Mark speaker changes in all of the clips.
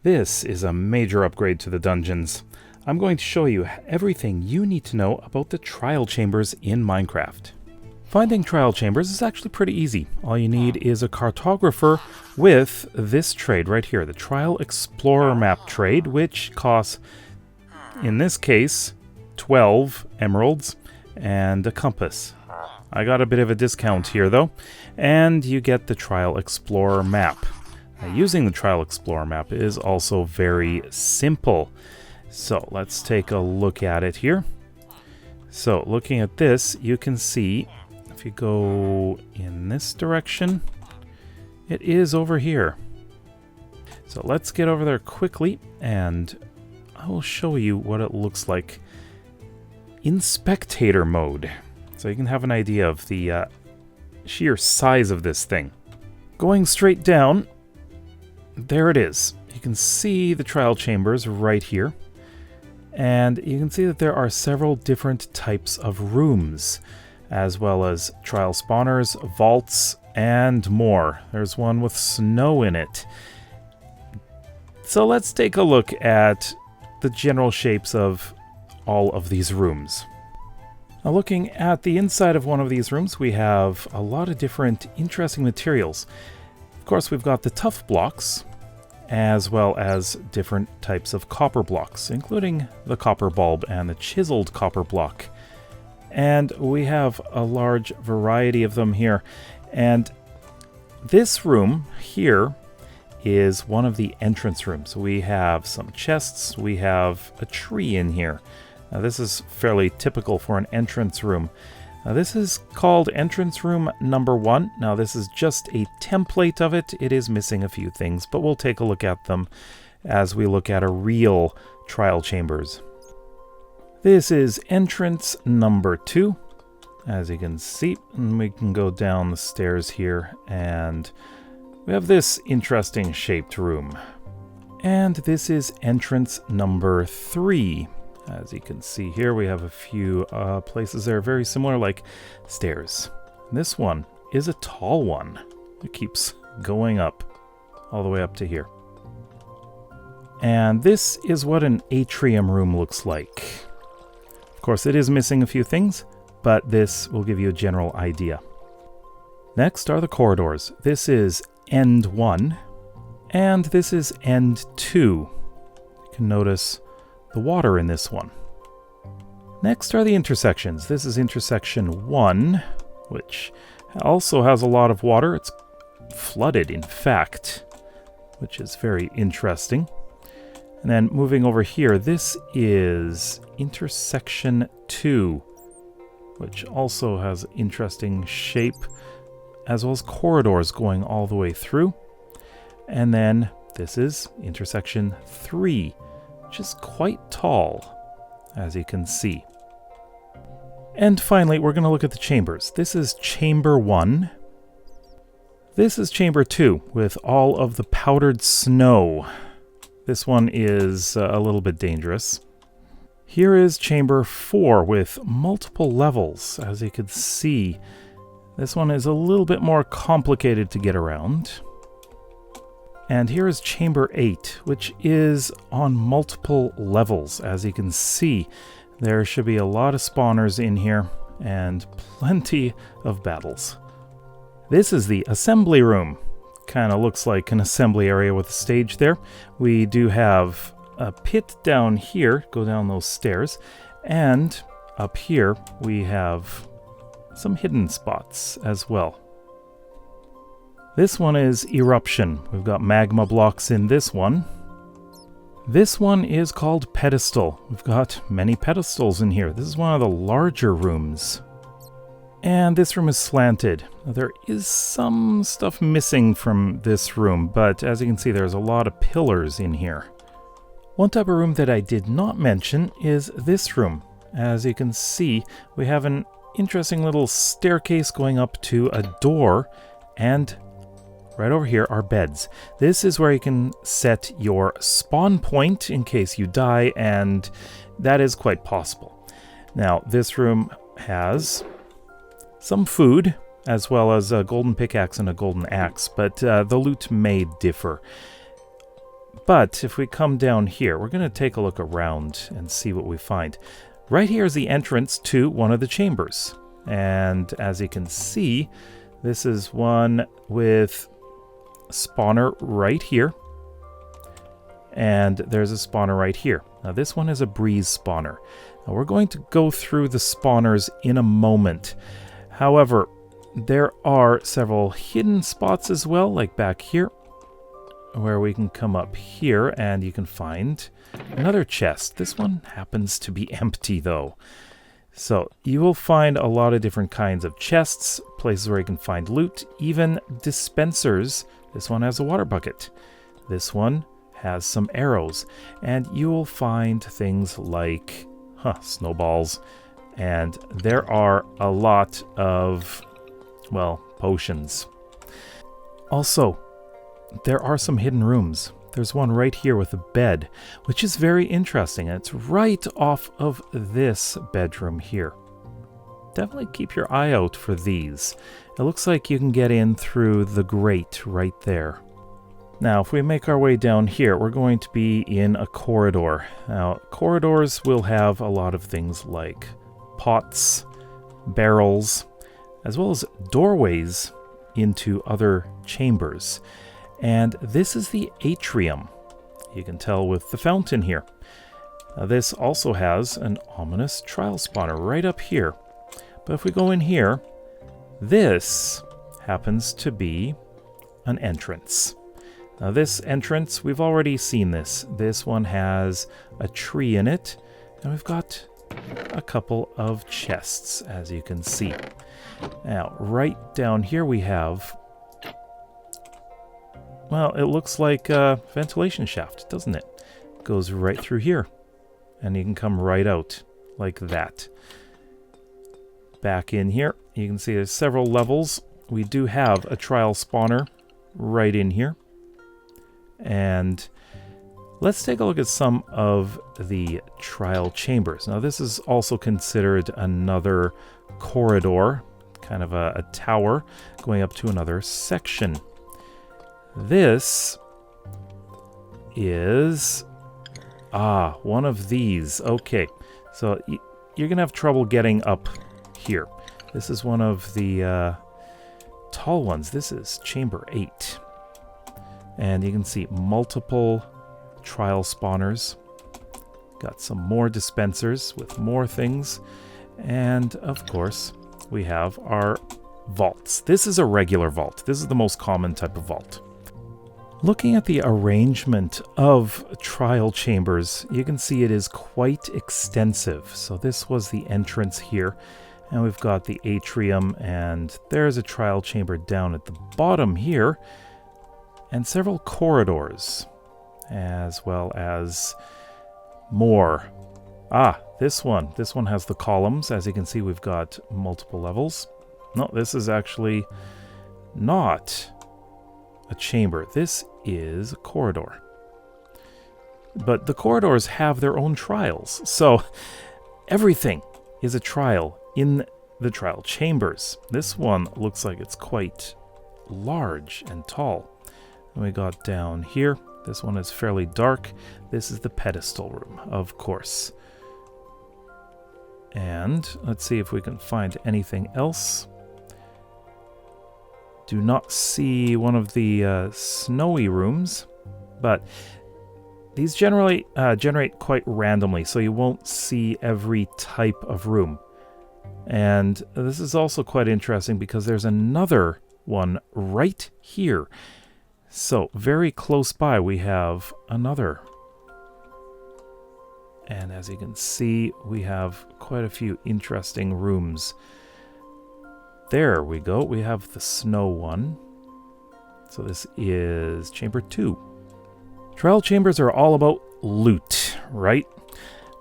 Speaker 1: This is a major upgrade to the dungeons. I'm going to show you everything you need to know about the trial chambers in Minecraft. Finding trial chambers is actually pretty easy. All you need is a cartographer with this trade right here, the Trial Explorer Map trade, which costs, in this case, 12 emeralds and a compass. I got a bit of a discount here though, and you get the Trial Explorer Map. Now, using the Trial Explorer Map is also very simple. So let's take a look at it here. So looking at this, you can see if you go in this direction, it is over here. So let's get over there quickly and I will show you what it looks like in spectator mode. So you can have an idea of the sheer size of this thing. Going straight down, there it is. You can see the trial chambers right here. And you can see that there are several different types of rooms, as well as trial spawners, vaults, and more. There's one with snow in it. So let's take a look at the general shapes of all of these rooms. Now, looking at the inside of one of these rooms, we have a lot of different interesting materials. Of course, we've got the tough blocks, as well as different types of copper blocks, including the copper bulb and the chiseled copper block. And we have a large variety of them here. And this room here is one of the entrance rooms. We have some chests, we have a tree in here. Now, this is fairly typical for an entrance room. Now, this is called entrance room number 1. Now, this is just a template of it. It is missing a few things, but we'll take a look at them as we look at a real trial chambers. This is entrance number 2, as you can see. And we can go down the stairs here, and we have this interesting shaped room. And this is entrance number 3. As you can see here, we have a few places that are very similar, like stairs. This one is a tall one. It keeps going up, all the way up to here. And this is what an atrium room looks like. Of course, it is missing a few things, but this will give you a general idea. Next are the corridors. This is end 1, and this is end 2. You can notice the water in this one. Next are the intersections. This is intersection 1, which also has a lot of water. It's flooded, in fact, which is very interesting. And then moving over here, this is intersection 2, which also has interesting shape, as well as corridors going all the way through. And then this is intersection 3, which is quite tall, as you can see. And finally, we're going to look at the chambers. This is chamber 1. This is chamber 2, with all of the powdered snow. This one is a little bit dangerous. Here is chamber 4, with multiple levels. As you can see, this one is a little bit more complicated to get around. And here is chamber 8, which is on multiple levels. As you can see, there should be a lot of spawners in here and plenty of battles. This is the assembly room. Kind of looks like an assembly area with a stage there. We do have a pit down here, go down those stairs, and up here we have some hidden spots as well. This one is eruption. We've got magma blocks in this one. This one is called pedestal. We've got many pedestals in here. This is one of the larger rooms. And this room is slanted. Now, there is some stuff missing from this room, but as you can see, there's a lot of pillars in here. One type of room that I did not mention is this room. As you can see, we have an interesting little staircase going up to a door, and right over here are beds. This is where you can set your spawn point in case you die, and that is quite possible. Now, this room has some food, as well as a golden pickaxe and a golden axe, but the loot may differ. But if we come down here, we're going to take a look around and see what we find. Right here is the entrance to one of the chambers. And as you can see, this is one with a spawner right here. And there's a spawner right here. Now this one is a breeze spawner. Now we're going to go through the spawners in a moment. However, there are several hidden spots as well, like back here, where we can come up here and you can find another chest. This one happens to be empty though. So you will find a lot of different kinds of chests, places where you can find loot, even dispensers. This one has a water bucket. This one has some arrows. And you will find things like snowballs. And there are a lot of, well, potions. Also, there are some hidden rooms. There's one right here with a bed, which is very interesting. And it's right off of this bedroom here. Definitely keep your eye out for these. It looks like you can get in through the grate right there. Now, if we make our way down here, we're going to be in a corridor. Now, corridors will have a lot of things like pots, barrels, as well as doorways into other chambers. And this is the atrium. You can tell with the fountain here. Now, this also has an ominous trial spawner right up here. But if we go in here, this happens to be an entrance. Now this entrance, we've already seen this. This one has a tree in it, and we've got a couple of chests, as you can see. Now, right down here we have, well, it looks like a ventilation shaft, doesn't it? It goes right through here, and you can come right out like that. Back in here, you can see there's several levels. We do have a trial spawner right in here. And let's take a look at some of the trial chambers. Now this is also considered another corridor, kind of a tower going up to another section. This is one of these. Okay, so you're gonna have trouble getting up here. This is one of the tall ones. This is chamber 8. And you can see multiple trial spawners. Got some more dispensers with more things. And of course, we have our vaults. This is a regular vault. This is the most common type of vault. Looking at the arrangement of trial chambers, you can see it is quite extensive. So this was the entrance here. And we've got the atrium, and there's a trial chamber down at the bottom here. And several corridors, as well as more. This one. This one has the columns. As you can see, we've got multiple levels. No, this is actually not a chamber. This is a corridor. But the corridors have their own trials. So everything is a trial in the trial chambers. This one looks like it's quite large and tall. And we got down here. This one is fairly dark. This is the pedestal room, of course. And let's see if we can find anything else. Do not see one of the snowy rooms, but these generally generate quite randomly, so you won't see every type of room. And this is also quite interesting because there's another one right here. So, very close by, we have another. And as you can see, we have quite a few interesting rooms. There we go. We have the snow one. So this is chamber 2. Trial chambers are all about loot, right?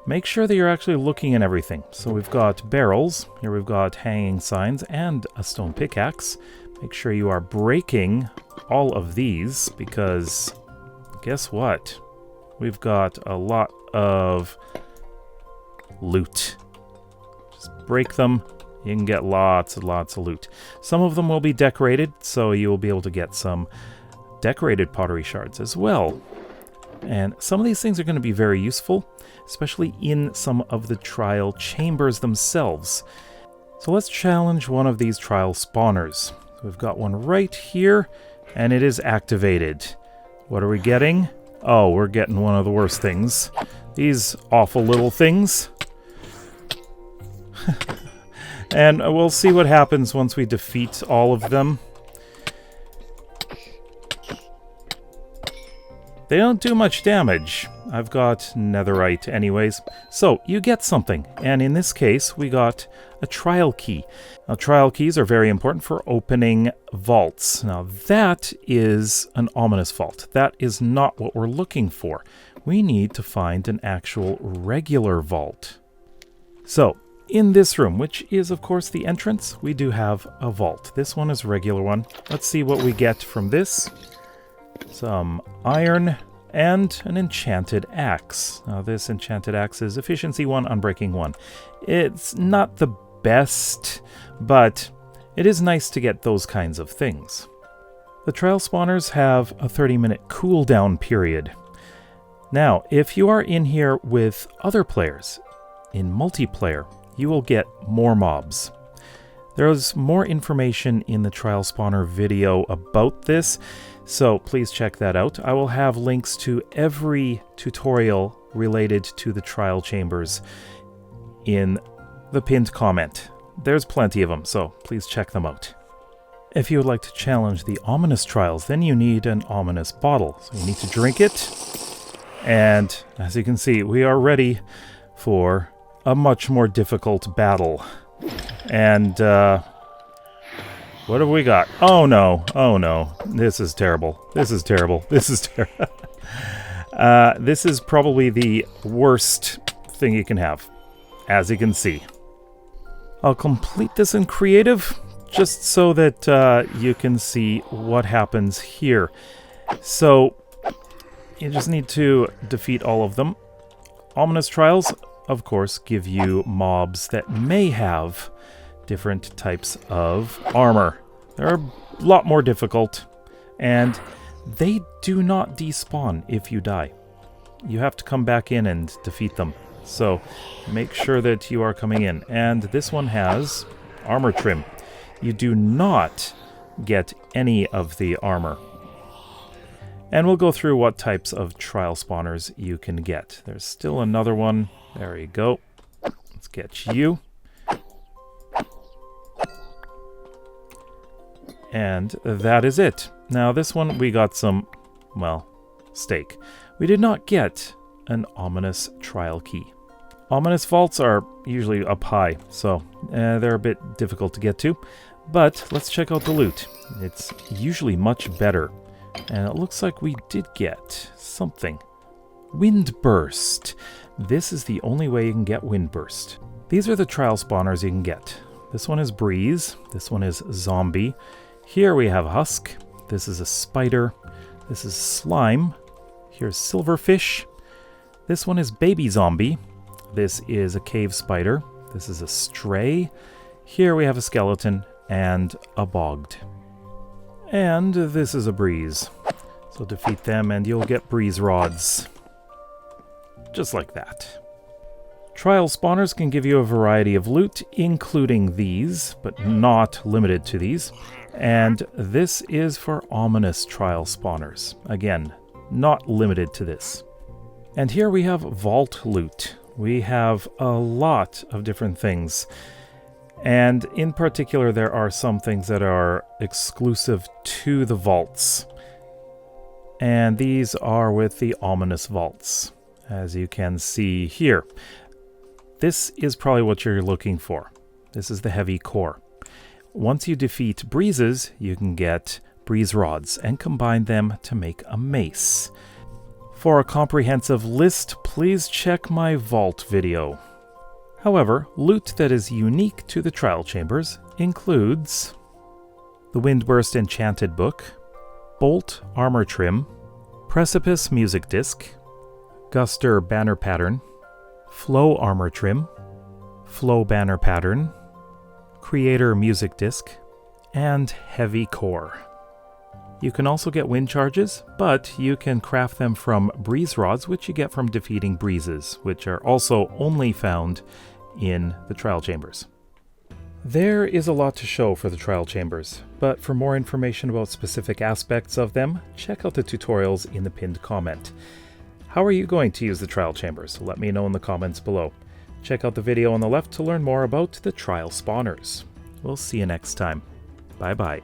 Speaker 1: Make sure that you're actually looking at everything. So we've got barrels. Here we've got hanging signs and a stone pickaxe. Make sure you are breaking all of these, because guess what? We've got a lot of loot. Just break them. You can get lots and lots of loot. Some of them will be decorated, so you will be able to get some decorated pottery shards as well. And some of these things are going to be very useful, especially in some of the trial chambers themselves. So let's challenge one of these trial spawners. We've got one right here, and it is activated. What are we getting? Oh, we're getting one of the worst things. These awful little things. And we'll see what happens once we defeat all of them. They don't do much damage. I've got netherite anyways. So, you get something. And in this case, we got a trial key. Now, trial keys are very important for opening vaults. Now, that is an ominous vault. That is not what we're looking for. We need to find an actual regular vault. So, in this room, which is, of course, the entrance, we do have a vault. This one is a regular one. Let's see what we get from this. Some iron, and an enchanted axe. Now this enchanted axe is efficiency 1, unbreaking 1. It's not the best, but it is nice to get those kinds of things. The trial spawners have a 30-minute cooldown period. Now, if you are in here with other players, in multiplayer, you will get more mobs. There's more information in the trial spawner video about this, so please check that out. I will have links to every tutorial related to the trial chambers in the pinned comment. There's plenty of them, so please check them out. If you would like to challenge the ominous trials, then you need an ominous bottle. So you need to drink it, and as you can see, we are ready for a much more difficult battle. And, what have we got? Oh no, oh no. This is terrible. This is terrible. This is terrible. This is probably the worst thing you can have, as you can see. I'll complete this in creative, just so that you can see what happens here. So, you just need to defeat all of them. Ominous trials, of course, give you mobs that may have different types of armor. They're a lot more difficult, and they do not despawn if you die. You have to come back in and defeat them. So make sure that you are coming in. And this one has armor trim. You do not get any of the armor. And we'll go through what types of trial spawners you can get. There's still another one. There you go. Let's get you. And that is it. Now this one we got some, well, steak. We did not get an ominous trial key. Ominous vaults are usually up high, so they're a bit difficult to get to. But let's check out the loot. It's usually much better. And it looks like we did get something. Windburst. This is the only way you can get Windburst. These are the trial spawners you can get. This one is Breeze. This one is Zombie. Here we have Husk. This is a Spider. This is Slime. Here's Silverfish. This one is Baby Zombie. This is a Cave Spider. This is a Stray. Here we have a Skeleton and a Bogged. And this is a Breeze. So defeat them and you'll get Breeze Rods. Just like that. Trial spawners can give you a variety of loot, including these, but not limited to these. And this is for ominous trial spawners. Again, not limited to this. And here we have vault loot. We have a lot of different things. And in particular, there are some things that are exclusive to the vaults. And these are with the ominous vaults, as you can see here. This is probably what you're looking for. This is the heavy core. Once you defeat breezes, you can get breeze rods and combine them to make a mace. For a comprehensive list, please check my vault video. However, loot that is unique to the trial chambers includes the Windburst Enchanted Book, Bolt Armor Trim, Precipice Music Disc, Guster Banner Pattern, Flow Armor Trim, Flow Banner Pattern, Creator Music Disc, and Heavy Core. You can also get wind charges, but you can craft them from breeze rods, which you get from defeating breezes, which are also only found in the trial chambers. There is a lot to show for the trial chambers, but for more information about specific aspects of them, check out the tutorials in the pinned comment. How are you going to use the trial chambers? Let me know in the comments below. Check out the video on the left to learn more about the trial spawners. We'll see you next time. Bye bye.